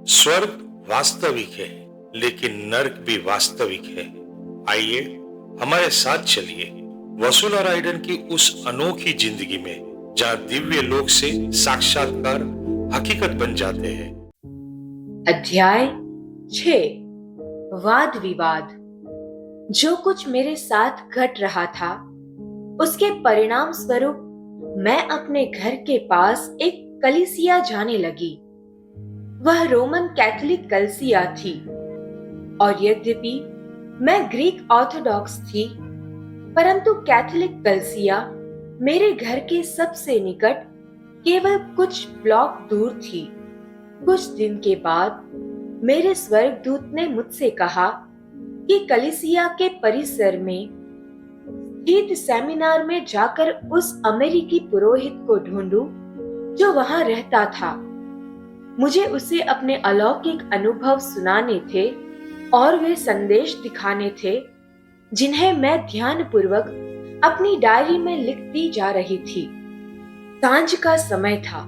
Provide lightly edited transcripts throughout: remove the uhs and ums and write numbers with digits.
स्वर्ग वास्तविक है, लेकिन नर्क भी वास्तविक है। आइए हमारे साथ चलिए वसुला राइडन की उस अनोखी जिंदगी में जहां दिव्य लोक से साक्षात्कार हकीकत बन जाते हैं। अध्याय 6 वाद विवाद। जो कुछ मेरे साथ घट रहा था उसके परिणाम स्वरूप मैं अपने घर के पास एक कलीसिया जाने लगी। वह रोमन कैथोलिक कलीसिया थी और यद्यपि मैं ग्रीक ऑर्थोडॉक्स थी, परंतु कैथोलिक कलीसिया मेरे घर के सबसे निकट केवल कुछ ब्लॉक दूर थी। कुछ दिन के बाद मेरे स्वर्गदूत ने मुझसे कहा कि कलीसिया के परिसर में स्थित सेमिनार में जाकर उस अमेरिकी पुरोहित को ढूंढूं जो वहां रहता था। मुझे उसे अपने अलौकिक अनुभव सुनाने थे और वे संदेश दिखाने थे जिन्हें मैं ध्यानपूर्वक अपनी डायरी में लिखती जा रही थी। सांझ का समय था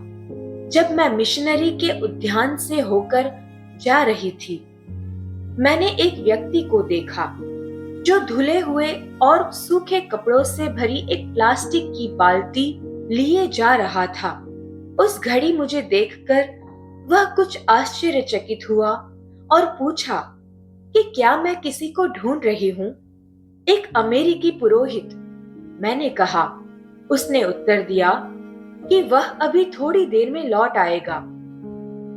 जब मैं मिशनरी के उद्यान से होकर जा रही थी। मैंने एक व्यक्ति को देखा जो धुले हुए और सूखे कपड़ों से भरी एक प्लास्टिक की बाल्टी लिए जा रहा था। उस घड़ी मुझे देखकर वह कुछ आश्चर्यचकित हुआ और पूछा कि क्या मैं किसी को ढूंढ रही हूँ। एक अमेरिकी पुरोहित, मैंने कहा। उसने उत्तर दिया कि वह अभी थोड़ी देर में लौट आएगा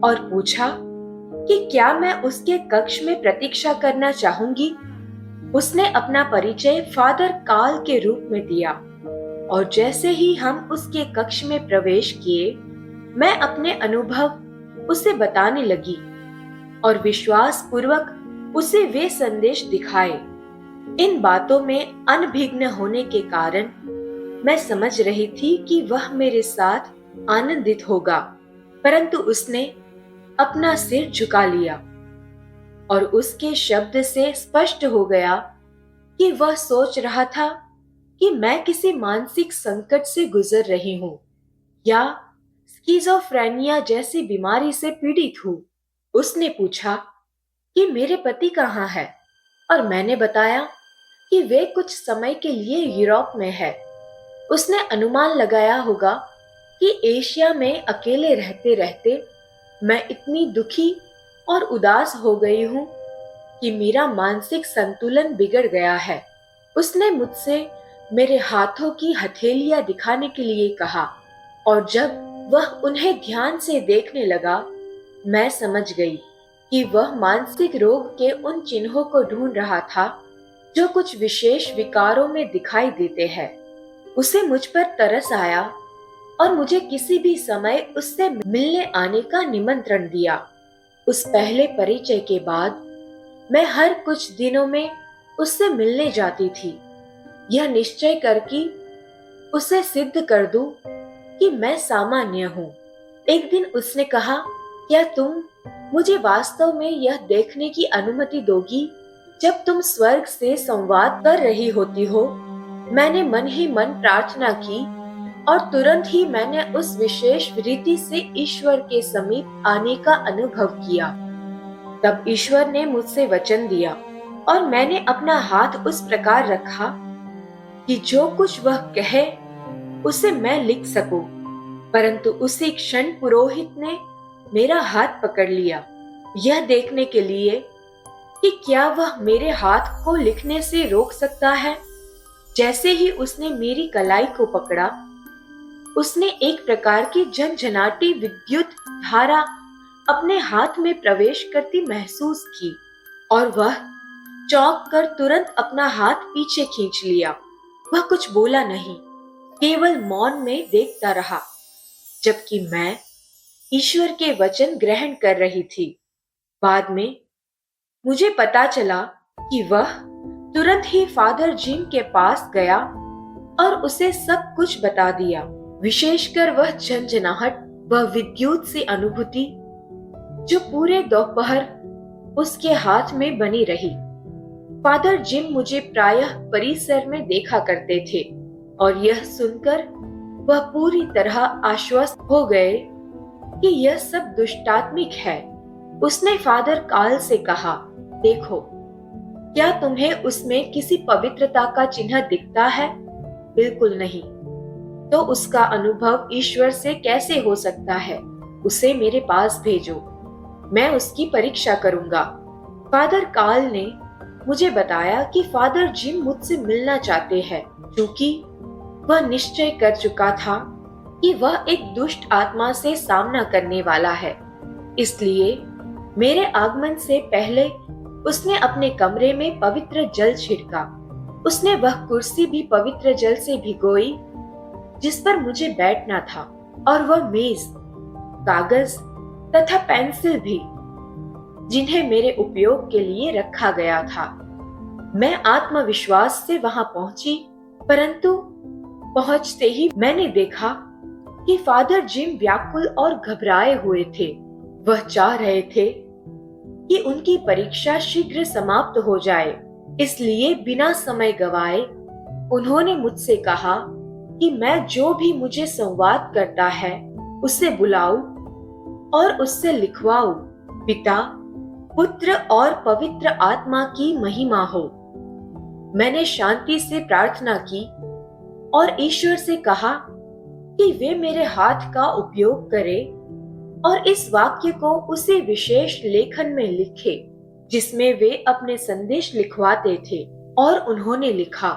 और पूछा कि क्या मैं उसके कक्ष में प्रतीक्षा करना चाहूंगी। उसने अपना परिचय फादर कार्ल के रूप में दिया और जैसे ही हम उसके कक्ष में प्रवेश किए, मैं अपने अनुभव उसे बताने लगी और विश्वास पूर्वक उसे वे संदेश दिखाए। इन बातों में अनभिज्ञ होने के कारण मैं समझ रही थी कि वह मेरे साथ आनंदित होगा, परंतु उसने अपना सिर झुका लिया और उसके शब्द से स्पष्ट हो गया कि वह सोच रहा था कि मैं किसी मानसिक संकट से गुजर रही हूँ या स्किज़ोफ्रेनिया जैसी बीमारी से पीड़ित हूँ। उसने पूछा कि मेरे पति कहाँ है और मैंने बताया कि वे कुछ समय के लिए यूरोप में है। उसने अनुमान लगाया होगा कि एशिया में अकेले रहते रहते मैं इतनी दुखी और उदास हो गई हूँ कि मेरा मानसिक संतुलन बिगड़ गया है। उसने मुझसे मेरे हाथों की हथेलियां दिखाने के लिए कहा और जब वह उन्हें ध्यान से देखने लगा, मैं समझ गई कि वह मानसिक रोग के उन चिन्हों को ढूंढ रहा था जो कुछ विशेष विकारों में दिखाई देते हैं। उसे मुझ पर तरस आया और मुझे किसी भी समय उससे मिलने आने का निमंत्रण दिया। उस पहले परिचय के बाद मैं हर कुछ दिनों में उससे मिलने जाती थी, यह निश्चय करके उसे सिद्ध कर दूं कि मैं सामान्य हूँ। एक दिन उसने कहा, क्या तुम मुझे वास्तव में यह देखने की अनुमति दोगी जब तुम स्वर्ग से संवाद कर रही होती हो? मैंने मन ही मन प्रार्थना की और तुरंत ही मैंने उस विशेष रीति से ईश्वर के समीप आने का अनुभव किया। तब ईश्वर ने मुझसे वचन दिया और मैंने अपना हाथ उस प्रकार रखा कि जो कुछ वह कहे उसे मैं लिख सकूं, परंतु उसी क्षण पुरोहित ने मेरा हाथ पकड़ लिया, यह देखने के लिए कि क्या वह मेरे हाथ को लिखने से रोक सकता है। जैसे ही उसने मेरी कलाई को पकड़ा, उसने एक प्रकार की झनझनाती विद्युत धारा अपने हाथ में प्रवेश करती महसूस की और वह चौंक कर तुरंत अपना हाथ पीछे खींच लिया। वह कुछ बोला नहीं, केवल मौन में देखता रहा, जबकि मैं ईश्वर के वचन ग्रहण कर रही थी। बाद में मुझे पता चला कि वह तुरंत ही फादर जिम के पास गया और उसे सब कुछ बता दिया, विशेषकर वह झंझनाहट, वह विद्युत सी अनुभूति जो पूरे दोपहर उसके हाथ में बनी रही। फादर जिम मुझे प्रायः परिसर में देखा करते थे और यह सुनकर वह पूरी तरह आश्वस्त हो गए कि यह सब दुष्टात्मिक है। उसने फादर काल से कहा, देखो, क्या तुम्हें उसमें किसी पवित्रता का चिन्ह दिखता है? बिल्कुल नहीं। तो उसका अनुभव ईश्वर से कैसे हो सकता है? उसे मेरे पास भेजो, मैं उसकी परीक्षा करूंगा। फादर काल ने मुझे बताया कि फादर जिम मुझसे मिलना चाहते हैं, क्योंकि वह निश्चय कर चुका था कि वह एक दुष्ट आत्मा से सामना करने वाला है। इसलिए मेरे आगमन से पहले उसने अपने कमरे में पवित्र जल छिड़का। उसने वह कुर्सी भी पवित्र जल से भिगोई जिस पर मुझे बैठना था, और वह मेज, कागज तथा पेंसिल भी, जिन्हें मेरे उपयोग के लिए रखा गया था। मैं आत्मविश्वास से वहां पहुंची, परंतु पहुंचते ही मैंने देखा कि फादर जिम व्याकुल और घबराए हुए थे। वह चाह रहे थे कि उनकी परीक्षा शीघ्र समाप्त हो जाए, इसलिए बिना समय गवाए उन्होंने मुझसे कहा कि मैं जो भी मुझे संवाद करता है उसे बुलाऊं और उससे लिखवाऊं, पिता, पुत्र और पवित्र आत्मा की महिमा हो। मैंने शांति से प्रार्थना की और ईश्वर से कहा कि वे मेरे हाथ का उपयोग करें और इस वाक्य को उसी विशेष लेखन में लिखे जिसमें वे अपने संदेश लिखवाते थे। और उन्होंने लिखा,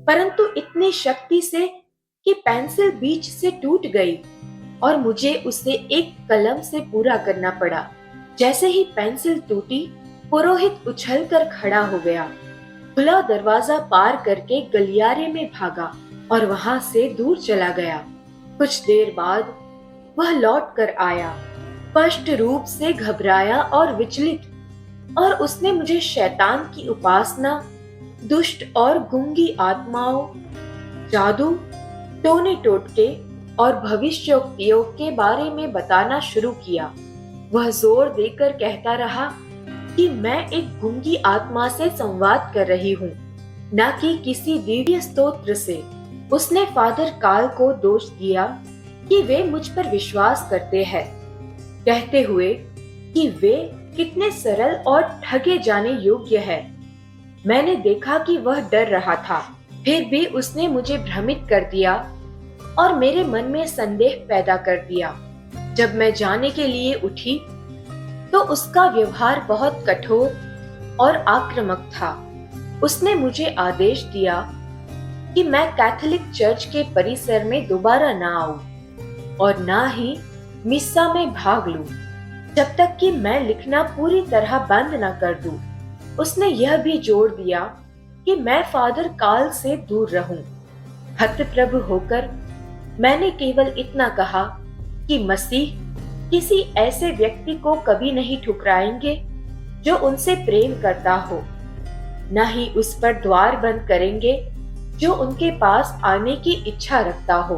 परंतु इतनी शक्ति से कि पेंसिल बीच से टूट गई और मुझे उसे एक कलम से पूरा करना पड़ा। जैसे ही पेंसिल टूटी, पुरोहित उछलकर खड़ा हो गया, खुला दरवाजा पार करके गलियारे में भागा और वहां से दूर चला गया। कुछ देर बाद वह लौट कर आया, स्पष्ट रूप से घबराया और विचलित, और उसने मुझे शैतान की उपासना, दुष्ट और गूंगी आत्माओं, जादू, टोने टोटके और भविष्योक्तियों के बारे में बताना शुरू किया। वह जोर देकर कहता रहा कि मैं एक गूंगी आत्मा से संवाद कर रही हूँ, न कि किसी दिव्य स्तोत्र से। उसने फादर काल को दोष दिया कि वे मुझ पर विश्वास करते हैं, कहते हुए कि वे कितने सरल और ठगे जाने योग्य है। मैंने देखा कि वह डर रहा था, फिर भी उसने मुझे भ्रमित कर दिया और मेरे मन में संदेह पैदा कर दिया। जब मैं जाने के लिए उठी तो उसका व्यवहार बहुत कठोर और आक्रामक था। उसने मुझे आदेश दिया कि मैं कैथोलिक चर्च के परिसर में दोबारा ना आऊं और ना ही मिस्सा में भाग लूं, जब तक कि मैं लिखना पूरी तरह बंद न कर दूं। उसने यह भी जोर दिया कि मैं फादर काल से दूर रहूं। हतप्रभ होकर मैंने केवल इतना कहा कि मसीह किसी ऐसे व्यक्ति को कभी नहीं ठुकराएंगे जो उनसे प्रेम करता हो, न ही उस पर द्वार बंद करेंगे जो उनके पास आने की इच्छा रखता हो।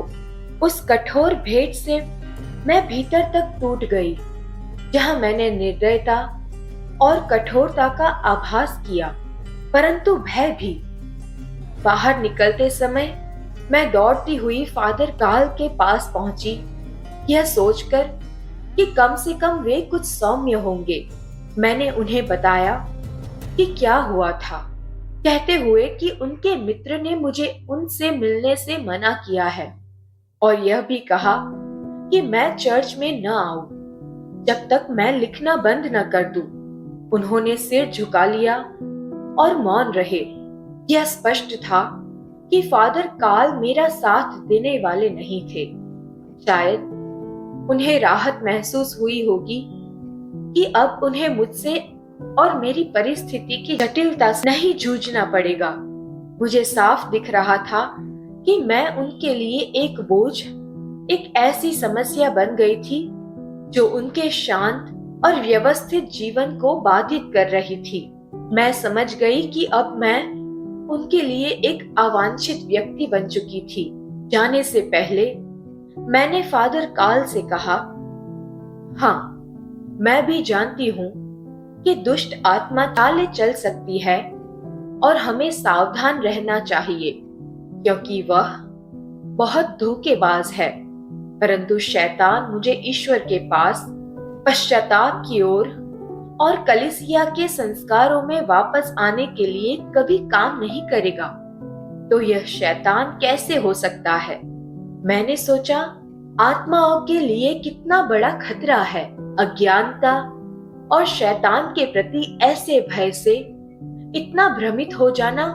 उस कठोर भेंट से मैं भीतर तक टूट गई, जहां मैंने निर्दयता और कठोरता का आभास किया, परंतु भय भी। बाहर निकलते समय मैं दौड़ती हुई फादर काल के पास पहुंची, यह सोचकर कि कम से कम वे कुछ सौम्य होंगे। मैंने उन्हें बताया कि क्या हुआ था, कहते हुए कि उनके मित्र ने मुझे उनसे मिलने से मना किया है और यह भी कहा कि मैं चर्च में न आऊं जब तक मैं लिखना बंद न कर दूं। उन्होंने सिर झुका लिया और मौन रहे। यह स्पष्ट था कि फादर काल मेरा साथ देने वाले नहीं थे। शायद उन्हें राहत महसूस हुई होगी कि अब उन्हें मुझसे और मेरी परिस्थिति की जटिलता से नहीं जूझना पड़ेगा। मुझे साफ दिख रहा था कि मैं उनके लिए एक बोझ, एक ऐसी समस्या बन गई थी जो उनके शांत और व्यवस्थित जीवन को बाधित कर रही थी। मैं समझ गई कि अब मैं उनके लिए एक अवांछित व्यक्ति बन चुकी थी। जाने से पहले मैंने फादर काल से कहा, हाँ, मैं भी जानती हूँ कि दुष्ट आत्मा चाले चल सकती है और हमें सावधान रहना चाहिए, क्योंकि वह बहुत धोखेबाज है। परंतु शैतान मुझे ईश्वर के पास, पश्चाताप की ओर और कलीसिया के संस्कारों में वापस आने के लिए कभी काम नहीं करेगा, तो यह शैतान कैसे हो सकता है? मैंने सोचा, आत्माओं के लिए कितना बड़ा खतरा है अज्ञानता और शैतान के प्रति ऐसे भय से इतना भ्रमित हो जाना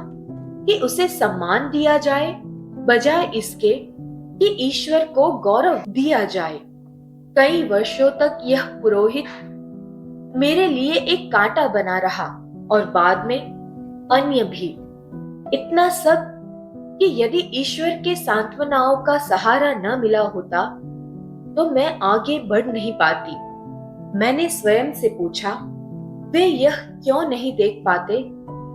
कि उसे सम्मान दिया जाए बजाय इसके कि ईश्वर को गौरव दिया जाए। कई वर्षों तक यह पुरोहित मेरे लिए एक कांटा बना रहा और बाद में अन्य भी। इतना सब कि यदि ईश्वर के सांत्वनाओं का सहारा न मिला होता तो मैं आगे बढ़ नहीं पाती। मैंने स्वयं से पूछा, वे यह क्यों नहीं देख पाते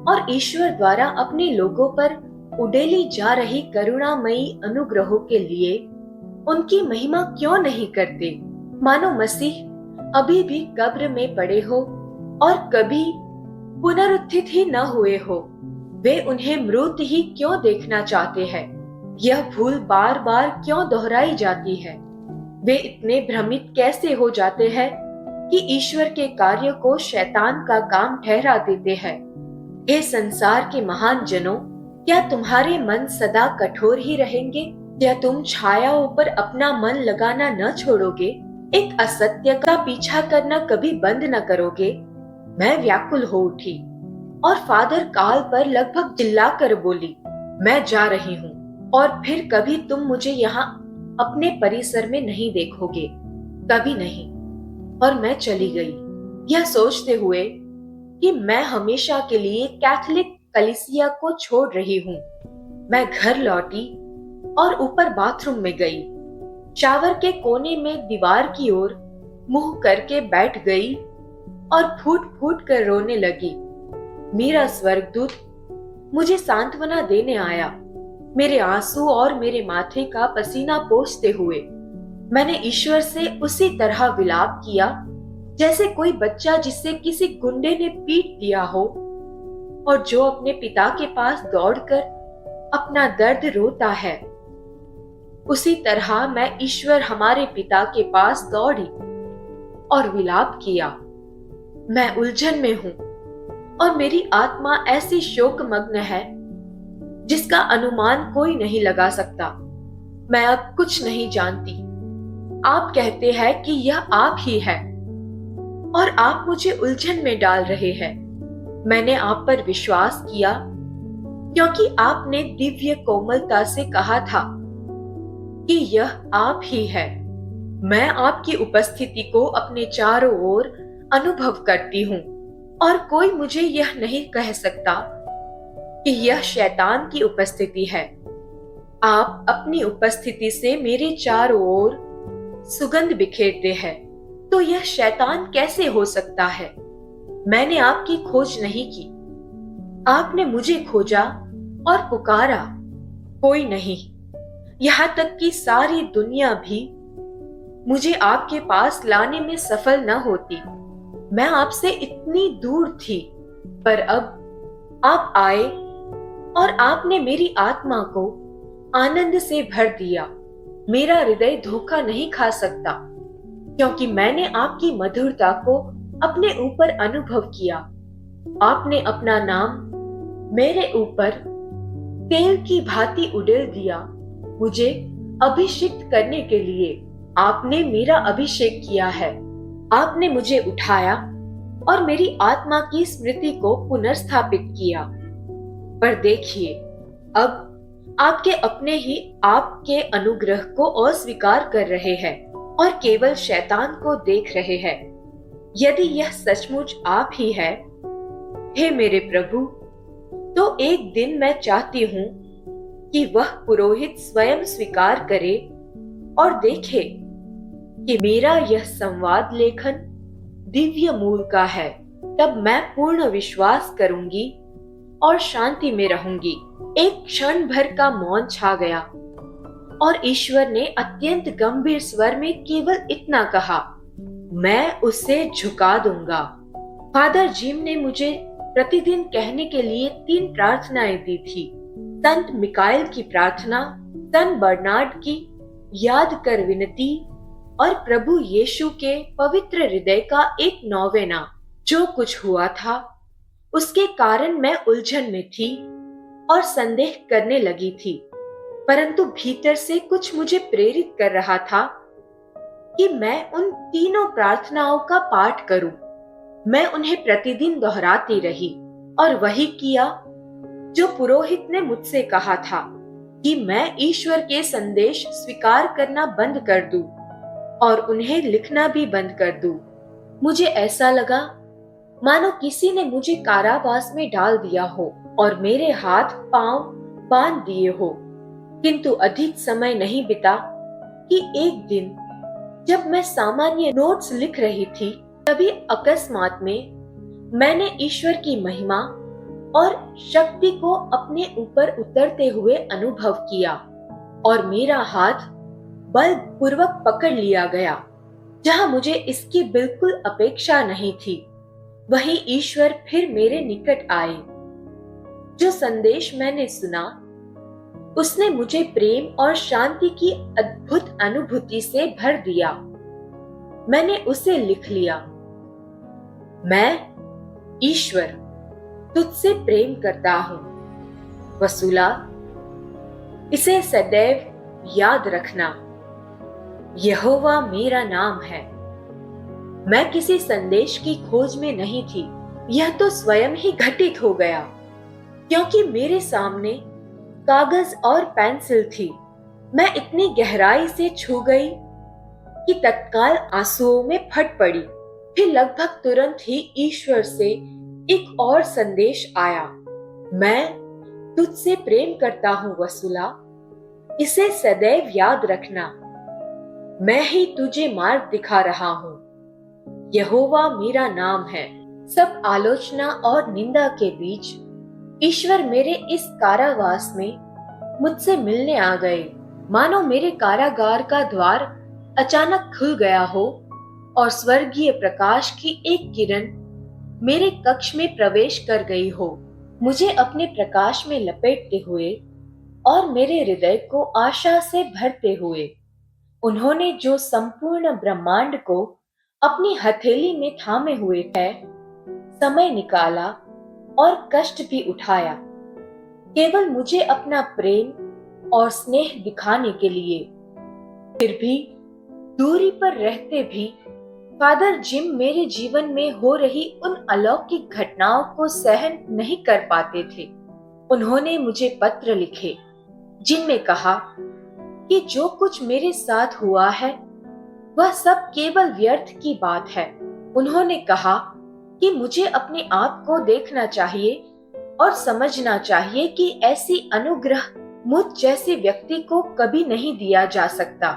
और ईश्वर द्वारा अपने लोगों पर उड़ेली जा रही करुणामयी अनुग्रहों के लिए उनकी महिमा क्यों नहीं करते? मानो मसीह अभी भी कब्र में पड़े हो और कभी पुनरुत्थित ही न हुए हो। वे उन्हें मृत ही क्यों देखना चाहते हैं? यह भूल बार बार क्यों दोहराई जाती है? वे इतने भ्रमित कैसे हो जाते हैं कि ईश्वर के कार्य को शैतान का काम ठहरा देते हैं? हे संसार के महान जनों, क्या तुम्हारे मन सदा कठोर ही रहेंगे? क्या तुम छायाओं पर अपना मन लगाना न छोड़ोगे? एक असत्य का पीछा करना कभी बंद न करोगे? मैं व्याकुल हो उठी और फादर काल पर लगभग चिल्लाकर बोली, मैं जा रही हूँ और फिर कभी तुम मुझे यहाँ अपने परिसर में नहीं देखोगे, कभी नहीं। और मैं चली गई, यह सोचते हुए कि मैं हमेशा के लिए कैथोलिक कलीसिया को छोड़ रही हूँ। मैं घर लौटी और ऊपर बाथरूम में गई। शावर के कोने में दीवार की ओर मुंह करके बैठ गई और फूट फूट कर रोने लगी। मेरा स्वर्गदूत मुझे सांत्वना देने आया, मेरे आंसू और मेरे माथे का पसीना पोंछते हुए। मैंने ईश्वर से उसी तरह विलाप किया जैसे कोई बच्चा जिसे किसी गुंडे ने पीट दिया हो और जो अपने पिता के पास दौड़कर अपना दर्द रोता है। उसी तरह मैं ईश्वर हमारे पिता के पास दौड़ी और विलाप किया। मैं उलझन में हूं और मेरी आत्मा ऐसी शोकमग्न है जिसका अनुमान कोई नहीं लगा सकता। मैं अब कुछ नहीं जानती। आप कहते हैं कि यह आप ही है और आप मुझे उलझन में डाल रहे हैं। मैंने आप पर विश्वास किया क्योंकि आपने दिव्य कोमलता से कहा था कि यह आप ही है। मैं आपकी उपस्थिति को अपने चारों ओर अनुभव करती हूँ और कोई मुझे यह नहीं कह सकता कि यह शैतान की उपस्थिति है। आप अपनी उपस्थिति से मेरे चारों ओर सुगंध बिखेरते हैं, तो यह शैतान कैसे हो सकता है? मैंने आपकी खोज नहीं की, आपने मुझे खोजा और पुकारा, कोई नहीं। यहाँ तक कि सारी दुनिया भी मुझे आपके पास लाने में सफल न होती। मैं आपसे इतनी दूर थी, पर अब आप आए और आपने मेरी आत्मा को आनंद से भर दिया। मेरा हृदय धोखा नहीं खा सकता क्योंकि मैंने आपकी मधुरता को अपने ऊपर अनुभव किया। आपने अपना नाम मेरे ऊपर तेल की भांति उड़ेल दिया। मुझे अभिषिक्त करने के लिए आपने मेरा अभिषेक किया है। आपने मुझे उठाया और मेरी आत्मा की स्मृति को पुनर्स्थापित किया। पर देखिए, अब आपके अपने ही आपके अनुग्रह को अस्वीकार कर रहे हैं और केवल शैतान को देख रहे हैं। यदि यह सचमुच आप ही है, हे मेरे प्रभु, तो एक दिन मैं चाहती हूँ कि वह पुरोहित स्वयं स्वीकार करे और देखे कि मेरा यह संवाद लेखन दिव्य मूल का है। तब मैं पूर्ण विश्वास करूंगी और शांति में रहूंगी। एक क्षण भर का मौन छा गया और ईश्वर ने अत्यंत गंभीर स्वर में केवल इतना कहा, मैं उसे झुका दूंगा। फादर जिम ने मुझे प्रतिदिन कहने के लिए 3 प्रार्थनाएं दी थी। संत मिकाइल की प्रार्थना, संत बर्नार्ड की याद कर विनती और प्रभु यीशु के पवित्र हृदय का एक नौवेना। जो कुछ हुआ था उसके कारण मैं उलझन में थी और संदेह करने लगी थी, परंतु भीतर से कुछ मुझे प्रेरित कर रहा था कि मैं उन तीनों प्रार्थनाओं का पाठ करूं। मैं उन्हें प्रतिदिन दोहराती रही और वही किया जो पुरोहित ने मुझसे कहा था कि मैं ईश्वर के संदेश स्वीकार करना बंद कर दूं और उन्हें लिखना भी बंद कर दूं। मुझे ऐसा लगा मानो किसी ने मुझे कारावास में डाल दिया हो और मेरे हाथ पांव बांध दिए हो। किंतु अधिक समय नहीं बिता कि एक दिन जब मैं सामान्य नोट्स लिख रही थी, तभी अकस्मात में मैंने ईश्वर की महिमा और शक्ति को अपने ऊपर उतरते हुए अनुभव किया और मेरा हाथ बलपूर्वक पकड़ लिया गया। जहां मुझे इसकी बिल्कुल अपेक्षा नहीं थी, वहीं ईश्वर फिर मेरे निकट आए। जो संदेश मैंने सुना उसने मुझे प्रेम और शांति की अद्भुत अनुभूति से भर दिया। मैंने उसे लिख लिया, मैं ईश्वर तुझसे प्रेम करता हूं। वसूला, इसे सदैव याद रखना, यहोवा मेरा नाम है। मैं किसी संदेश की खोज में नहीं थी, यह तो स्वयं ही घटित हो गया, क्योंकि मेरे सामने कागज और पेंसिल थी। मैं इतनी गहराई से छू गई कि तत्काल आंसुओं में फट पड़ी। फिर लगभग तुरंत ही ईश्वर से एक और संदेश आया, मैं तुझसे प्रेम करता हूं वसूला, इसे सदैव याद रखना, मैं ही तुझे मार्ग दिखा रहा हूं, यहोवा मेरा नाम है। सब आलोचना और निंदा के बीच ईश्वर मेरे इस कारावास में मुझसे मिलने आ गए। मानो मेरे कारागार का द्वार अचानक खुल गया हो और स्वर्गीय प्रकाश की एक किरण मेरे कक्ष में प्रवेश कर गई हो, मुझे अपने प्रकाश में लपेटते हुए और मेरे हृदय को आशा से भरते हुए। उन्होंने जो संपूर्ण ब्रह्मांड को अपनी हथेली में थामे हुए है, समय निकाला और कष्ट भी उठाया, केवल मुझे अपना प्रेम और स्नेह दिखाने के लिए। फिर भी दूरी पर रहते भी फादर जिम मेरे जीवन में हो रही उन अलौकिक घटनाओं को सहन नहीं कर पाते थे। उन्होंने मुझे पत्र लिखे जिनमें कहा कि जो कुछ मेरे साथ हुआ है वह सब केवल व्यर्थ की बात है। उन्होंने कहा कि मुझे अपने आप को देखना चाहिए और समझना चाहिए कि ऐसी अनुग्रह मुझ जैसे व्यक्ति को कभी नहीं दिया जा सकता,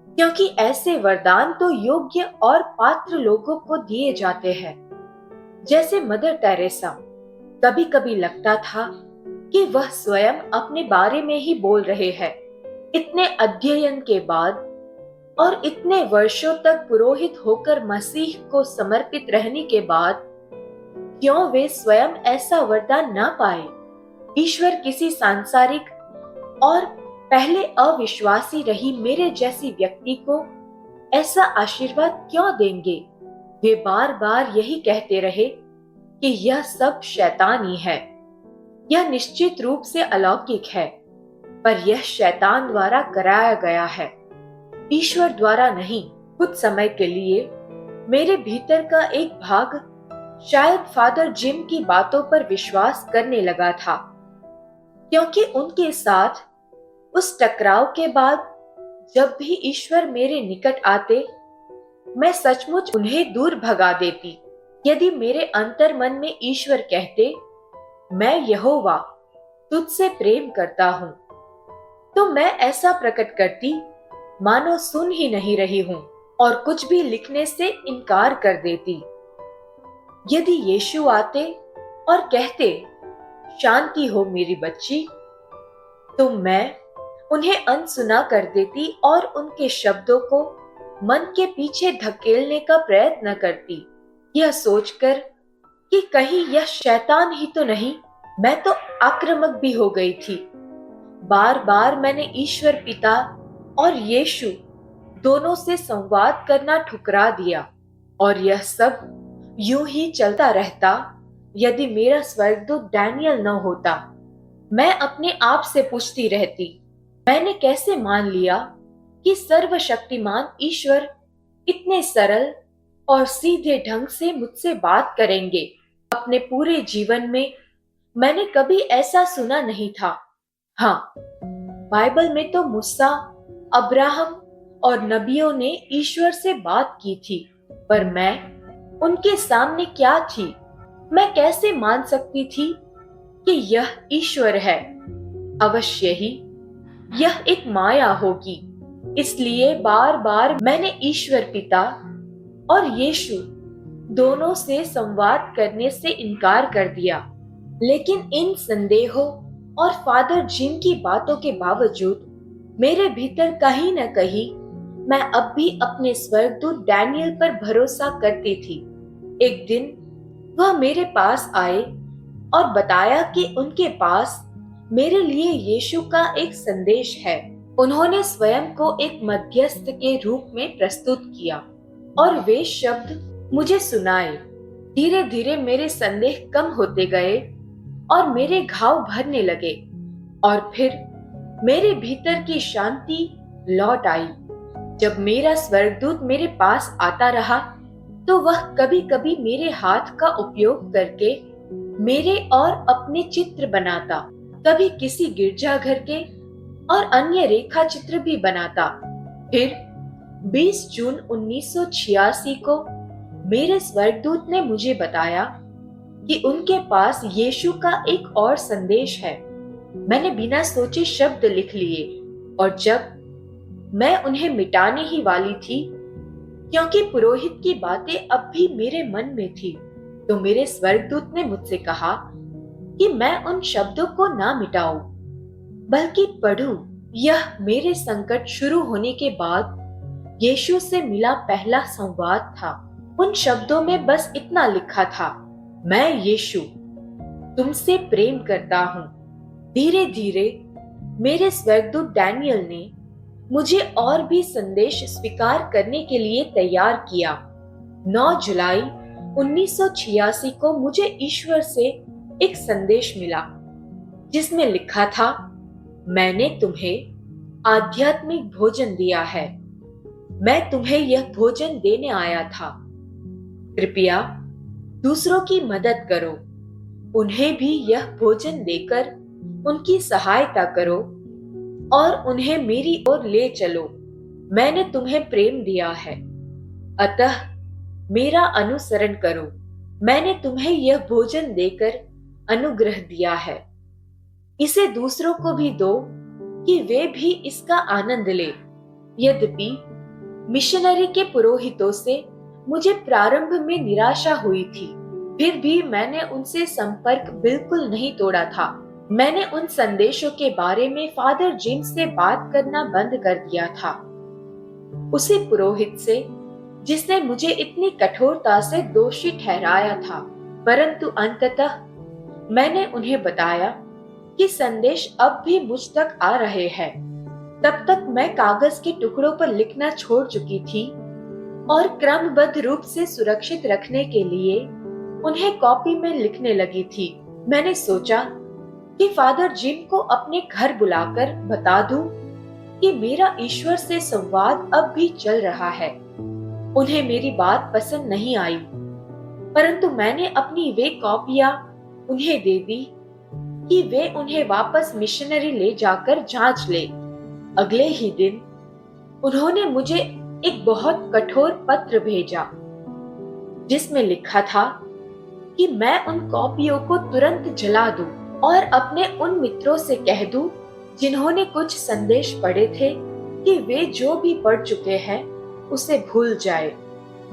क्योंकि ऐसे वरदान तो योग्य और पात्र लोगों को दिए जाते हैं, जैसे मदर टेरेसा। कभी कभी लगता था कि वह स्वयं अपने बारे में ही बोल रहे हैं। इतने अध्ययन के बाद और इतने वर्षों तक पुरोहित होकर मसीह को समर्पित रहने के बाद क्यों वे स्वयं ऐसा वरदान ना पाए? ईश्वर किसी सांसारिक और पहले अविश्वासी रही मेरे जैसी व्यक्ति को ऐसा आशीर्वाद क्यों देंगे? वे बार बार यही कहते रहे कि यह सब शैतानी है। यह निश्चित रूप से अलौकिक है, पर यह शैतान द्वारा कराया गया है, ईश्वर द्वारा नहीं। कुछ समय के लिए मेरे भीतर का एक भाग शायद फादर जिम की बातों पर विश्वास करने लगा था, क्योंकि उनके साथ उस टकराव के बाद जब भी ईश्वर मेरे निकट आते, मैं सचमुच उन्हें दूर भगा देती। यदि मेरे अंतर मन में ईश्वर कहते, मैं यहोवा तुझसे प्रेम करता हूं, तो मैं ऐसा प्रकट करती मानो सुन ही नहीं रही हूं और कुछ भी लिखने से इनकार कर देती। यदि यीशु आते और कहते, शांति हो मेरी बच्ची, तो मैं उन्हें अनसुना कर देती और उनके शब्दों को मन के पीछे धकेलने का प्रयत्न करती, यह सोचकर कि कहीं यह शैतान ही तो नहीं। मैं तो आक्रामक भी हो गई थी। बार बार मैंने ईश्वर पिता और यीशु दोनों से संवाद करना ठुकरा दिया, और यह सब यूं ही चलता रहता यदि मेरा स्वर्गदूत डैनियल न होता। मैं अपने आप से पूछती रहती, मैंने कैसे मान लिया कि सर्वशक्तिमान ईश्वर इतने सरल और सीधे ढंग से मुझसे बात करेंगे। अपने पूरे जीवन में मैंने कभी ऐसा सुना नहीं था। हाँ, बाइबल में तो मूसा, अब्राहम और नबियों ने ईश्वर से बात की थी, पर मैं उनके सामने क्या थी? मैं कैसे मान सकती थी कि यह ईश्वर है? अवश्य ही यह एक माया होगी। इसलिए बार बार मैंने ईश्वर पिता और यीशु दोनों से संवाद करने से इनकार कर दिया। लेकिन इन संदेहों और फादर जिम की बातों के बावजूद मेरे भीतर कहीं न कहीं मैं अब भी अपने स्वर्गदूत डैनियल पर भरोसा करती थी। एक दिन वह मेरे पास आए और बताया कि उनके पास मेरे लिए यीशु का एक संदेश है। उन्होंने स्वयं को एक मध्यस्थ के रूप में प्रस्तुत किया और वे शब्द मुझे सुनाए। धीरे धीरे मेरे संदेह कम होते गए और मेरे घाव भरने लगे और फिर मेरे भीतर की शांति लौट आई। जब मेरा स्वर्गदूत मेरे पास आता रहा तो वह कभी कभी मेरे हाथ का उपयोग करके मेरे और अपने चित्र बनाता, कभी किसी गिरजाघर के और अन्य रेखा चित्र भी बनाता। फिर 20 जून 1986 को मेरे स्वर्गदूत ने मुझे बताया कि उनके पास यीशु का एक और संदेश है। मैंने बिना सोचे शब्द लिख लिए और जब मैं उन्हें मिटाने ही वाली थी, क्योंकि पुरोहित की बातें अब भी मेरे मन में थी, तो मेरे स्वर्गदूत ने मुझसे कहा कि मैं उन शब्दों को ना मिटाऊं, बल्कि पढ़ूं। यह मेरे संकट शुरू होने के बाद यीशु से मिला पहला संवाद था। उन शब्दों में बस इतना लिखा था, मैं यीशु तुमसे प्रेम करता हूँ। धीरे धीरे मेरे स्वर्गदूत डैनियल ने मुझे और भी संदेश स्वीकार करने के लिए तैयार किया। 9 जुलाई 1986 को मुझे ईश्वर से एक संदेश मिला जिसमें लिखा था, मैंने तुम्हें आध्यात्मिक भोजन दिया है। मैं तुम्हें यह भोजन देने आया था। कृपया दूसरों की मदद करो, उन्हें भी यह भोजन देकर उनकी सहायता करो और उन्हें मेरी ओर ले चलो। मैंने तुम्हें प्रेम दिया है, अतः मेरा अनुसरण करो। मैंने तुम्हें यह भोजन देकर अनुग्रह दिया है, इसे दूसरों को भी दो कि वे भी इसका आनंद ले। यद्यपि मिशनरी के पुरोहितों से मुझे प्रारंभ में निराशा हुई थी, फिर भी मैंने उनसे संपर्क बिल्कुल नहीं तोड़ा था। मैंने उन संदेशों के बारे में फादर जिम से बात करना बंद कर दिया था, उसी पुरोहित से जिसने मुझे इतनी कठोरता से दोषी ठहराया था। परंतु अंततः मैंने उन्हें बताया कि संदेश अब भी मुझ तक आ रहे हैं। तब तक मैं कागज के टुकड़ों पर लिखना छोड़ चुकी थी और क्रमबद्ध रूप से सुरक्षित रखने के लिए उन्हें कॉपी में लिखने लगी थी। मैंने सोचा कि फादर जिम को अपने घर बुलाकर बता दूं कि मेरा ईश्वर से संवाद अब भी चल रहा है। उन्हें मेरी बात पसंद नहीं आई, परंतु मैंने अपनी वे कॉपियां उन्हें दे दी कि वे उन्हें वापस मिशनरी ले जाकर जांच ले। अगले ही दिन उन्होंने मुझे एक बहुत कठोर पत्र भेजा जिसमें लिखा था कि मैं उन कॉपियों को तुरंत जला दूं और अपने उन मित्रों से कह दूं जिन्होंने कुछ संदेश पढ़े थे कि वे जो भी पढ़ चुके हैं उसे भूल जाए।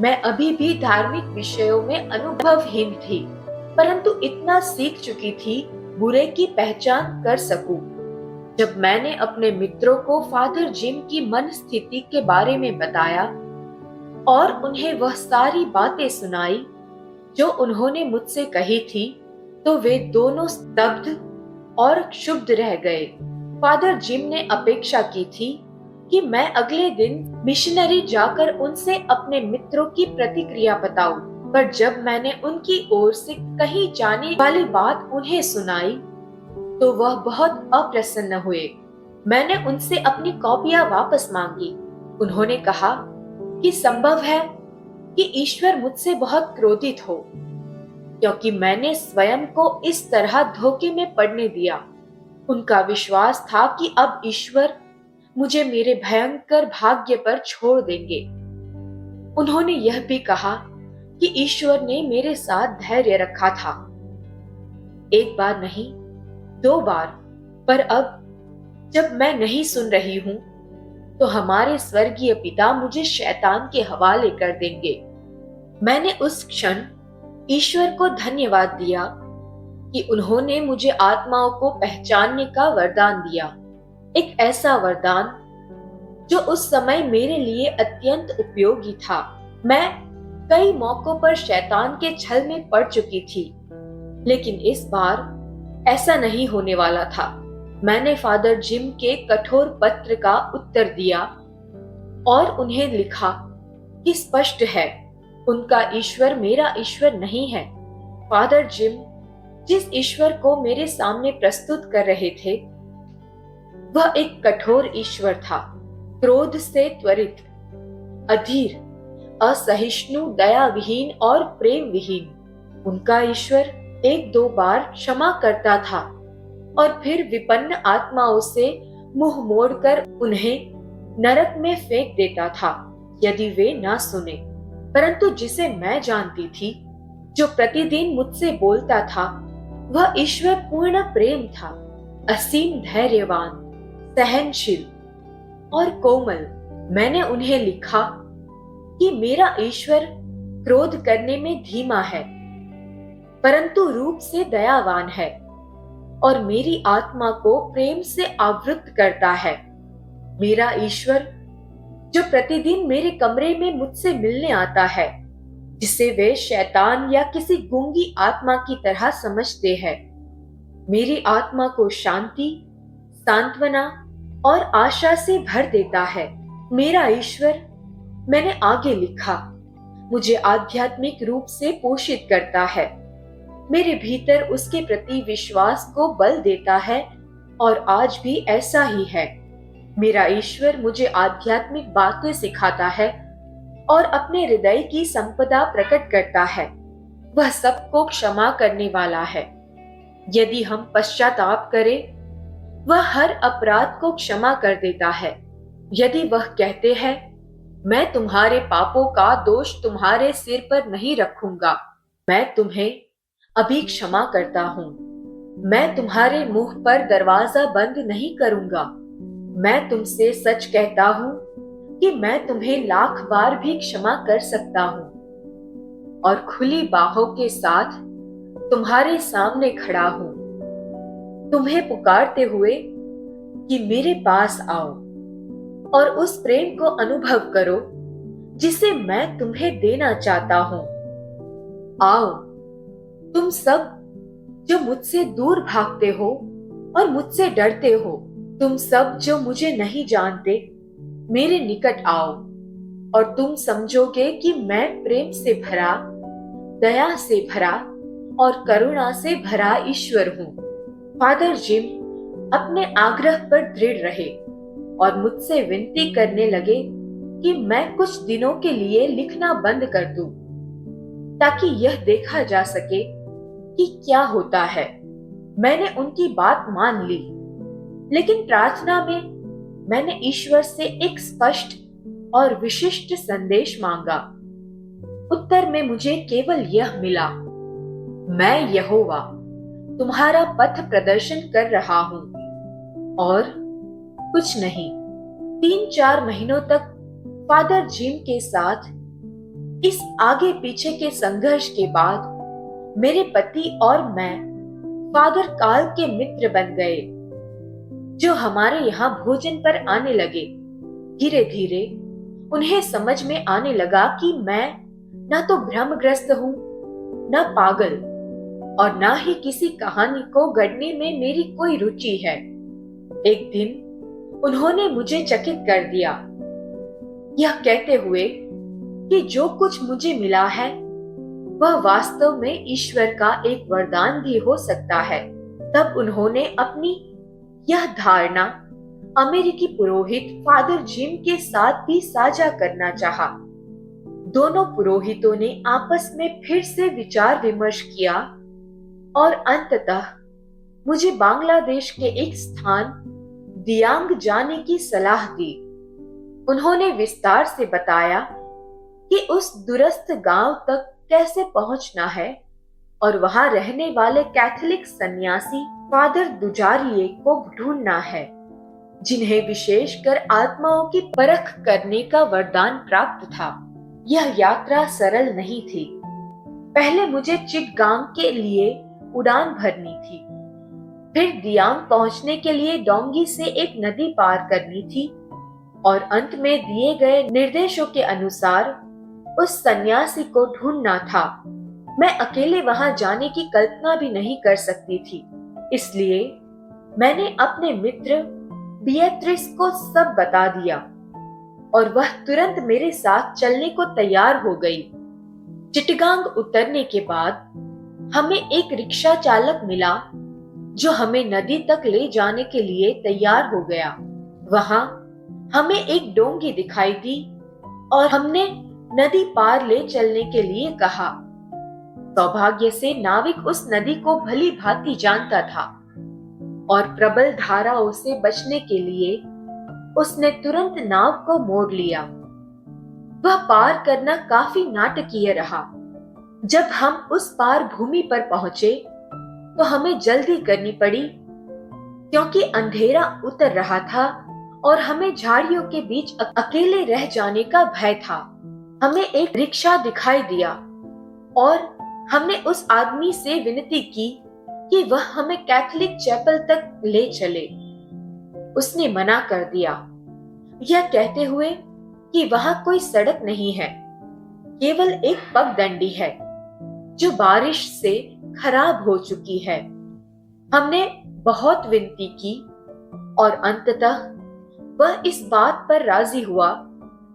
मैं अभी भी धार्मिक विषयों में अनुभवहीन थी, परंतु इतना सीख चुकी थी बुरे की पहचान कर सकूं। जब मैंने अपने मित्रों को फादर जिम की मन स्थिति के बारे में बताया और उन्हें वह सारी बातें सुनाई जो उन्होंने मुझसे कही थी, तो वे दोनों स्तब्ध और क्षुब्ध रह गए। फादर जिम ने अपेक्षा की थी कि मैं अगले दिन मिशनरी जाकर उनसे अपने मित्रों की प्रतिक्रिया बताऊं, पर जब मैंने उनकी ओर से कही जाने वाली बात उन्हें सुनाई तो वह बहुत अप्रसन्न हुए। मैंने उनसे अपनी कॉपियां वापस मांगी। उन्होंने कहा कि संभव है कि ईश्वर मुझसे बहुत क्रोधित हो, क्योंकि मैंने स्वयं को इस तरह धोखे में पड़ने दिया। उनका विश्वास था कि अब ईश्वर मुझे मेरे भयंकर भाग्य पर छोड़ देंगे। उन्होंने यह भी कहा कि ईश्वर ने मेरे साथ धैर्य रखा था, एक बार नहीं, 2 बार। पर अब जब मैं नहीं सुन रही हूं, तो हमारे स्वर्गीय पिता मुझे शैतान के हवाले कर देंगे। मैंने उस क्षण ईश्वर को धन्यवाद दिया कि उन्होंने मुझे आत्माओं को पहचानने का वरदान दिया, एक ऐसा वरदान जो उस समय मेरे लिए अत्यंत उपयोगी था। मैं कई मौकों पर शैतान के छल में पड़ चुकी थी, लेकिन इस बार ऐसा नहीं होने वाला था। मैंने फादर जिम के कठोर पत्र का उत्तर दिया और उन्हें लिखा कि स्पष्ट है, उनका ईश्वर मेरा ईश्वर नहीं है। फादर जिम जिस ईश्वर को मेरे सामने प्रस्तुत कर रहे थे, वह एक कठोर ईश्वर था, क्रोध से त्वरित, अधीर, असहिष्णु, दया विहीन और प्रेम विहीन। उनका ईश्वर 1-2 बार क्षमा करता था और फिर विपन्न आत्माओं से मुंह मोड़कर उन्हें नरक में फेंक देता था यदि वे ना सुने। परंतु जिसे मैं जानती थी, जो प्रतिदिन मुझसे बोलता था, वह ईश्वर पूर्ण प्रेम था, असीम धैर्यवान, सहनशील और कोमल। मैंने उन्हें लिखा कि मेरा ईश्वर क्रोध करने में धीमा है, परंतु रूप से दयावान है और मेरी आत्मा को प्रेम से आवृत करता है। मेरा ईश्वर जो प्रतिदिन मेरे कमरे में मुझसे मिलने आता है, जिसे वे शैतान या किसी गूंगी आत्मा की तरह समझते हैं, मेरी आत्मा को शांति, सांत्वना और आशा से भर देता है। मेरा ईश्वर, मैंने आगे लिखा, मुझे आध्यात्मिक रूप से पोषित करता है, मेरे भीतर उसके प्रति विश्वास को बल देता है और आज भी ऐसा ही है। मेरा ईश्वर मुझे आध्यात्मिक बातें सिखाता है और अपने हृदय की संपदा प्रकट करता है। वह सबको क्षमा करने वाला है। यदि हम पश्चाताप करें, वह हर अपराध को क्षमा कर देता है। यदि वह कहते हैं, मैं तुम्हारे पापों का दोष तुम्हारे सिर पर नहीं रखूंगा, मैं तुम्हें अभी क्षमा करता हूं। मैं तुम्हारे मुंह पर दरवाजा बंद नहीं करूंगा। मैं तुमसे सच कहता हूं कि मैं तुम्हें 1,00,000 बार भी क्षमा कर सकता हूं और खुली बाहों के साथ तुम्हारे सामने खड़ा हूं, तुम्हें पुकारते हुए कि मेरे पास आओ और उस प्रेम को अनुभव करो जिसे मैं तुम्हें देना चाहता हूं। आओ, तुम सब जो मुझसे दूर भागते हो और मुझसे डरते हो, तुम सब जो मुझे नहीं जानते, मेरे निकट आओ और तुम समझोगे कि मैं प्रेम से भरा, दया से भरा और करुणा से भरा ईश्वर हूं। फादर जिम अपने आग्रह पर दृढ़ रहे और मुझसे विनती करने लगे कि मैं कुछ दिनों के लिए लिखना बंद कर दूं, ताकि यह देखा जा सके कि क्या होता है। मैंने उनकी बात मान ली, लेकिन प्रार्थना में मैंने ईश्वर से एक स्पष्ट और विशिष्ट संदेश मांगा। उत्तर में मुझे केवल यह मिला, मैं यहोवा तुम्हारा पथ प्रदर्शन कर रहा हूं और कुछ नहीं। 3-4 महीनों तक फादर जिम के साथ इस आगे पीछे के संघर्ष के बाद मेरे पति और मैं फादर काल के मित्र बन गए, जो हमारे यहाँ भोजन पर आने लगे। धीरे धीरे उन्हें समझ में आने लगा कि मैं न तो भ्रमग्रस्त हूँ, न पागल, और न ही किसी कहानी को गढ़ने में मेरी कोई रुचि है। एक दिन उन्होंने मुझे चकित कर दिया, यह कहते हुए कि जो कुछ मुझे मिला है वह वास्तव में ईश्वर का एक वरदान भी हो सकता है। तब उन्होंने अपनी यह धारणा अमेरिकी पुरोहित फादर जिम के साथ भी साझा करना चाहा। दोनों पुरोहितों ने आपस में फिर से विचार विमर्श किया और अंततः मुझे बांग्लादेश के एक स्थान दियांग जाने की सलाह दी। उन्होंने विस्तार से बताया कि उस दूरस्थ गांव तक कैसे पहुंचना है और वहां रहने वाले कैथोलिक सन्यासी फादर दुजारिये को ढूंढना है, जिन्हें विशेषकर आत्माओं की परख करने का वरदान प्राप्त था। यह यात्रा सरल नहीं थी। पहले मुझे चिटगांग के लिए उड़ान भरनी थी, फिर दियांग पहुंचने के लिए डोंगी से एक नदी पार करनी थी और अंत में दिए गए निर्देशों के अनुसार उस सन्यासी को ढूंढना था। मैं अकेले वहां जाने की कल्पना भी नहीं कर सकती थी, इसलिए मैंने अपने मित्र बिएट्रिस को सब बता दिया और वह तुरंत मेरे साथ चलने को तैयार हो गई। चिटगांग उतरने के बाद हमें एक रिक्शा चालक मिला जो हमें नदी तक ले जाने के लिए तैयार हो गया। वहां हमें एक डोंगी दिखाई दी और हमने नदी पार ले चलने के लिए कहा। सौभाग्य से नाविक उस नदी को भली भांति जानता था और प्रबल धाराओं से बचने के लिए उसने तुरंत नाव को मोड़ लिया। वह पार करना काफी नाटकीय रहा। जब हम उस पार भूमि पर पहुंचे तो हमें जल्दी करनी पड़ी क्योंकि अंधेरा उतर रहा था और हमें झाड़ियों के बीच अकेले रह जाने का भय था। हमें एक रिक्शा दिखाई दिया और हमने उस आदमी से विनती की कि वह हमें कैथोलिक चैपल तक ले चले। उसने मना कर दिया, यह कहते हुए कि वहां कोई सड़क नहीं है, केवल एक पगडंडी है जो बारिश से खराब हो चुकी है। हमने बहुत विनती की और अंततः वह इस बात पर राजी हुआ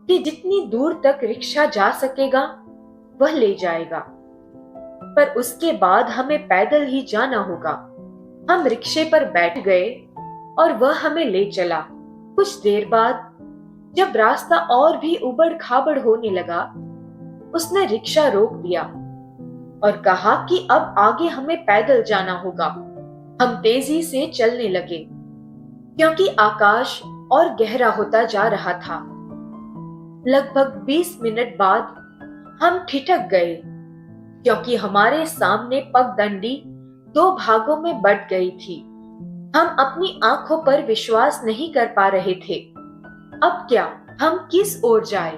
कि जितनी दूर तक रिक्शा जा सकेगा वह ले जाएगा, पर उसके बाद हमें पैदल ही जाना होगा। हम रिक्शे पर बैठ गए और वह हमें ले चला। कुछ देर बाद जब रास्ता और भी उबड़ खाबड़ होने लगा, उसने रिक्शा रोक दिया और कहा कि अब आगे हमें पैदल जाना होगा। हम तेजी से चलने लगे क्योंकि आकाश और गहरा होता जा रहा था। लगभग 20 मिनट बाद हम ठिठक गए क्योंकि हमारे सामने पगडंडी 2 भागों में बंट गई थी। हम अपनी आंखों पर विश्वास नहीं कर पा रहे थे। अब क्या, हम किस ओर जाएं?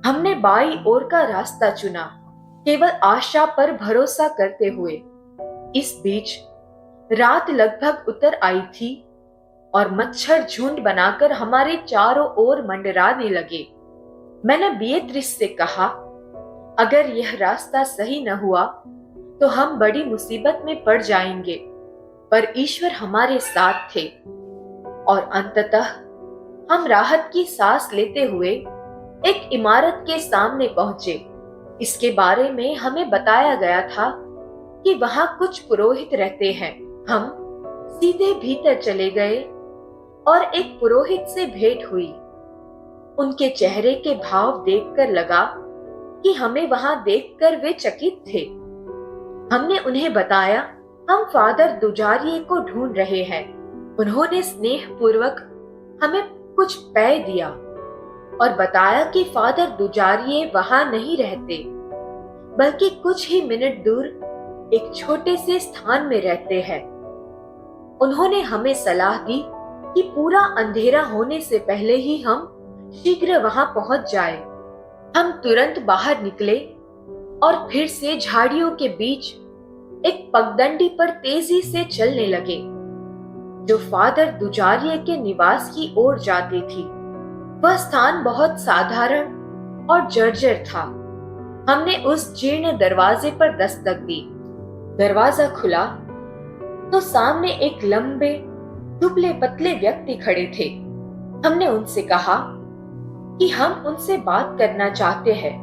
हमने बाईं ओर का रास्ता चुना, केवल आशा पर भरोसा करते हुए। इस बीच रात लगभग उतर आई थी और मच्छर झुंड बनाकर हमारे चारों ओर मंडराने लगे। मैंने बिएट्रिस से कहा, अगर यह रास्ता सही न हुआ तो हम बड़ी मुसीबत में पड़ जाएंगे, पर ईश्वर हमारे साथ थे और अंततः हम राहत की सांस लेते हुए एक इमारत के सामने पहुंचे। इसके बारे में हमें बताया गया था कि वहां कुछ पुरोहित रहते हैं। हम सीधे भीतर चले गए और एक पुरोहित से भेंट हुई। उनके चेहरे के भाव देखकर लगा कि हमें वहां देखकर वे चकित थे। हमने उन्हें बताया हम फादर दुजारिये को ढूंढ रहे हैं। उन्होंने स्नेहपूर्वक हमें कुछ पेय दिया और बताया कि फादर दुजारिये वहां नहीं रहते, बल्कि कुछ ही मिनट दूर एक छोटे से स्थान में रहते हैं। उन्होंने हमें सलाह दी कि पूरा अंधेरा होने से पहले ही हम शीघ्र वहां पहुंच जाएं। हम तुरंत बाहर निकले और फिर से झाड़ियों के बीच एक पगडंडी पर तेजी से चलने लगे जो फादर दुजारिये के निवास की ओर जाती थी। वह स्थान बहुत साधारण और जर्जर था। हमने उस जीर्ण दरवाजे पर दस्तक दी। दरवाजा खुला तो सामने एक लंबे दुबले पतले व्यक्ति खड़े थे। हमने उनसे कहा कि हम उनसे बात करना चाहते हैं।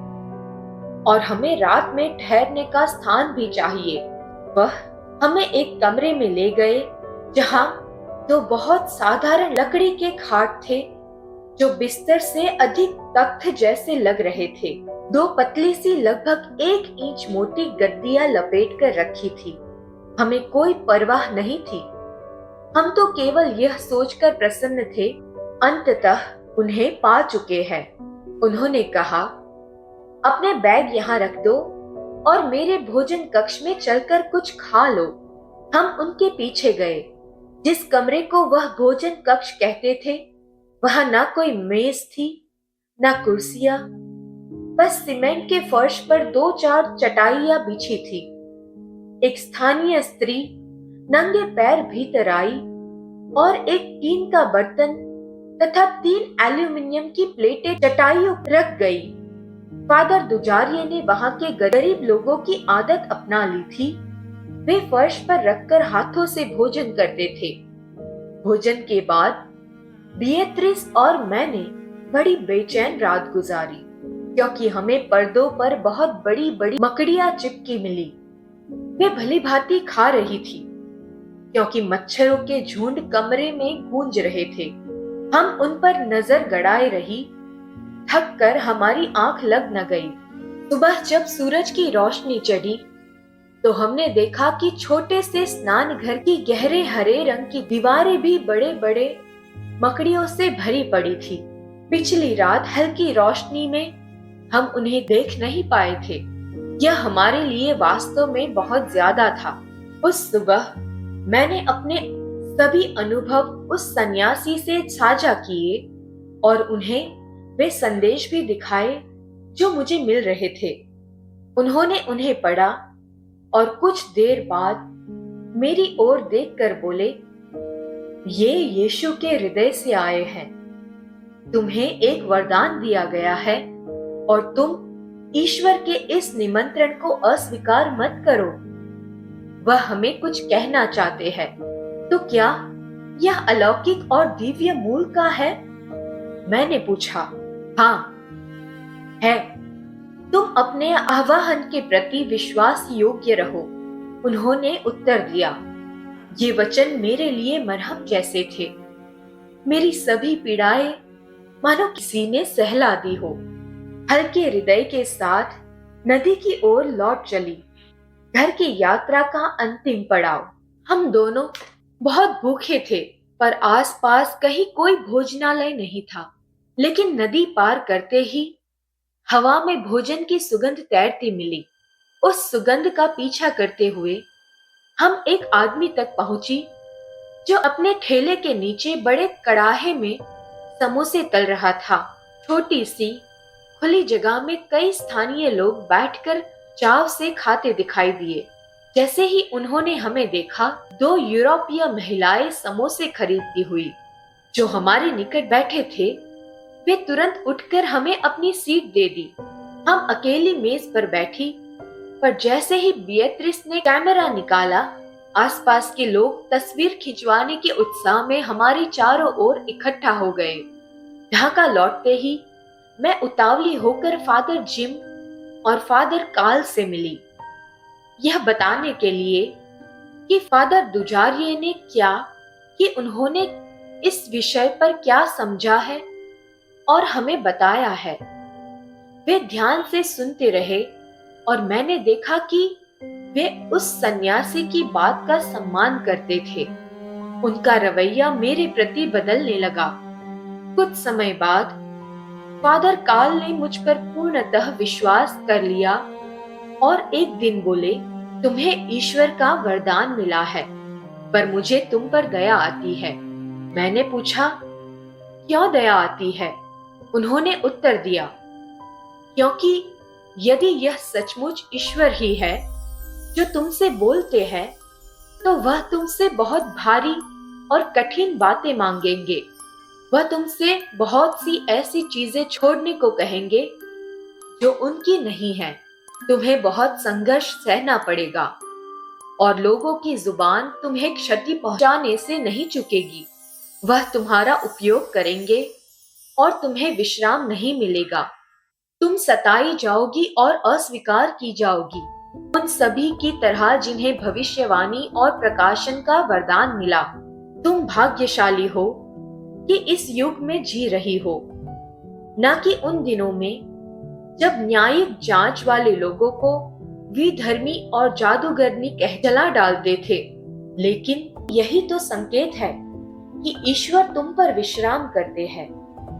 और हमें रात में ठहरने का स्थान भी चाहिए। वह हमें एक कमरे में ले गए जहां दो बहुत साधारण लकड़ी के खाट थे जो बिस्तर से अधिक तख्त जैसे लग रहे थे। दो पतली सी लगभग 1 इंच मोटी गद्दियां लपेट कर रखी थी। हमें कोई परवाह नहीं थी। हम तो केवल यह सोचकर प्रसन्न थे अंततः उन्हें पा चुके हैं। उन्होंने कहा, अपने बैग यहाँ रख दो और मेरे भोजन कक्ष में चलकर कुछ खा लो। हम उनके पीछे गए। जिस कमरे को वह भोजन कक्ष कहते थे वहां ना कोई मेज थी ना कुर्सियां, बस सीमेंट के फर्श पर 2-4 चटाइयां बिछी थी। एक स्थानीय स्त्री नंगे पैर भीतर आई और एक टीन का बर्तन तथा 3 एल्यूमिनियम की प्लेटें चटाइयों पर रख गई। फादर दुजारिये ने वहां के गरीब लोगों की आदत अपना ली थी। वे फर्श पर रखकर हाथों से भोजन करते थे। भोजन के बाद बिएत्रिस और मैंने बड़ी बेचैन रात गुजारी क्योंकि हमें पर्दों पर बहुत बड़ी बड़ी मकड़ियां चिपकी मिली। वे भली भांति खा रही थी क्योंकि मच्छरों के झुंड कमरे में गूंज रहे थे। हम उन पर नजर गड़ाए रही। थक कर हमारी आंख लग न गई। सुबह जब सूरज की रोशनी चढ़ी तो हमने देखा कि छोटे से स्नान घर की गहरे हरे रंग की दीवारें भी बड़े बड़े मकड़ियों से भरी पड़ी थी। पिछली रात हल्की रोशनी में हम उन्हें देख नहीं पाए थे। यह हमारे लिए वास्तव में बहुत ज्यादा था। उस सुबह मैंने अपने सभी अनुभव उस सन्यासी से साझा किए और उन्हें वे संदेश भी दिखाए जो मुझे मिल रहे थे। उन्होंने उन्हें पढ़ा और कुछ देर बाद मेरी ओर देखकर बोले, ये यीशु के हृदय से आए हैं। तुम्हें एक वरदान दिया गया है और तुम ईश्वर के इस निमंत्रण को अस्वीकार मत करो। वह हमें कुछ कहना चाहते हैं। तो क्या यह अलौकिक और दिव्य मूल का है? मैंने पूछा। हाँ है। तुम अपने आह्वान के प्रति विश्वास योग्य रहो। उन्होंने उत्तर दिया। ये वचन मेरे लिए मरहम जैसे थे। मेरी सभी पीड़ाएं मानो किसी ने सहला दी हो। हल्के हृदय के साथ नदी की ओर लौट चली। घर की यात्रा का अंतिम पड़ाव। हम दोनों बहुत भूखे थे पर आसपास कहीं कोई भोजनालय नहीं था। लेकिन नदी पार करते ही हवा में भोजन की सुगंध तैरती मिली। उस सुगंध का पीछा करते हुए हम एक आदमी तक पहुंची जो अपने ठेले के नीचे बड़े कड़ाहे में समोसे तल रहा था। छोटी सी खुली जगह में कई स्थानीय लोग बैठकर चाव से खाते दिखाई दिए। जैसे ही उन्होंने हमें देखा, 2 यूरोपीय महिलाएं समोसे खरीदती हुई जो हमारे निकट बैठे थे, वे तुरंत उठकर हमें अपनी सीट दे दी। हम अकेली मेज पर बैठी, पर जैसे ही बिएत्रिस ने कैमरा निकाला, आसपास के लोग तस्वीर खिंचवाने के उत्साह में हमारी चारों ओर इकट्ठा हो गए। ढाका लौटते ही मैं उतावली होकर फादर जिम और फादर कार्ल से मिली, यह बताने के लिए कि फादर दुजारिये ने क्या कि उन्होंने इस विषय पर क्या समझा है और हमें बताया है। वे ध्यान से सुनते रहे और मैंने देखा कि वे उस सन्यासी की बात का सम्मान करते थे। उनका रवैया मेरे प्रति बदलने लगा। कुछ समय बाद फादर कार्ल ने मुझ पर पूर्णतः विश्वास कर लिया और एक दिन बोले, तुम्हें ईश्वर का वरदान मिला है, पर मुझे तुम पर दया आती है। मैंने पूछा, क्यों दया आती है? उन्होंने उत्तर दिया, क्योंकि यदि यह सचमुच ईश्वर ही है जो तुमसे बोलते हैं, तो वह तुमसे बहुत भारी और कठिन बातें मांगेंगे। वह तुमसे बहुत सी ऐसी चीजें छोड़ने को कहेंगे जो उनकी नहीं है। तुम्हें बहुत संघर्ष सहना पड़ेगा और लोगों की जुबान तुम्हें क्षति पहुंचाने से नहीं चुकेगी। वह तुम्हारा उपयोग करेंगे और तुम्हें विश्राम नहीं मिलेगा। तुम सताई जाओगी और अस्वीकार की जाओगी, उन सभी की तरह जिन्हें भविष्यवाणी और प्रकाशन का वरदान मिला। तुम भाग्यशाली हो कि इस युग में जी रही हो, न कि उन दिनों में जब न्यायिक जांच वाले लोगों को विधर्मी और जादूगरनी कह जला डालते थे। लेकिन यही तो संकेत है कि ईश्वर तुम पर विश्राम करते हैं।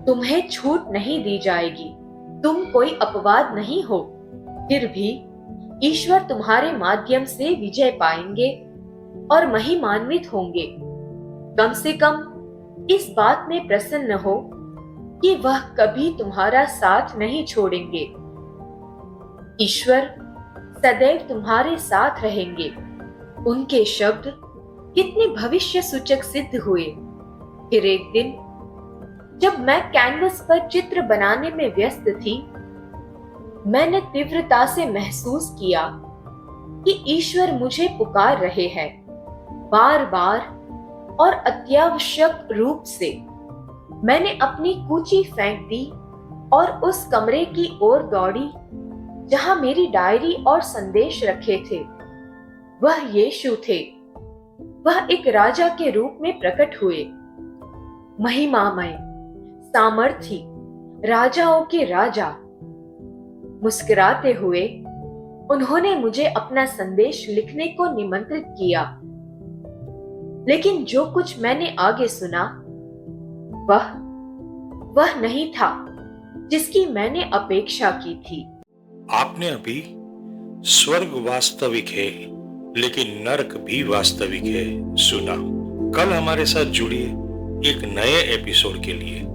तुम्हें छूट नहीं दी जाएगी, तुम कोई अपवाद नहीं हो। फिर भी ईश्वर तुम्हारे माध्यम से विजय पाएंगे और महिमान्वित होंगे। कम से कम इस बात में प्रसन्न हो कि वह कभी तुम्हारा साथ नहीं छोड़ेंगे। ईश्वर सदैव तुम्हारे साथ रहेंगे। उनके शब्द कितने भविष्य सूचक सिद्ध हुए। फिर एक दिन जब मैं कैनवस पर चित्र बनाने में व्यस्त थी, मैंने तीव्रता से महसूस किया कि ईश्वर मुझे पुकार रहे हैं, बार बार और अत्यावश्यक रूप से। मैंने अपनी कूची फेंक दी और उस कमरे की ओर दौड़ी जहां मेरी डायरी और संदेश रखे थे। वह यीशु थे। वह एक राजा के रूप में प्रकट हुए, महिमामय, सामर्थी, राजाओं के राजा। मुस्कुराते हुए उन्होंने मुझे अपना संदेश लिखने को निमंत्रित किया। लेकिन जो कुछ मैंने आगे सुना वह नहीं था जिसकी मैंने अपेक्षा की थी। आपने अभी स्वर्ग वास्तविक है लेकिन नरक भी वास्तविक है सुना। कल हमारे साथ जुड़िए एक नए एपिसोड के लिए।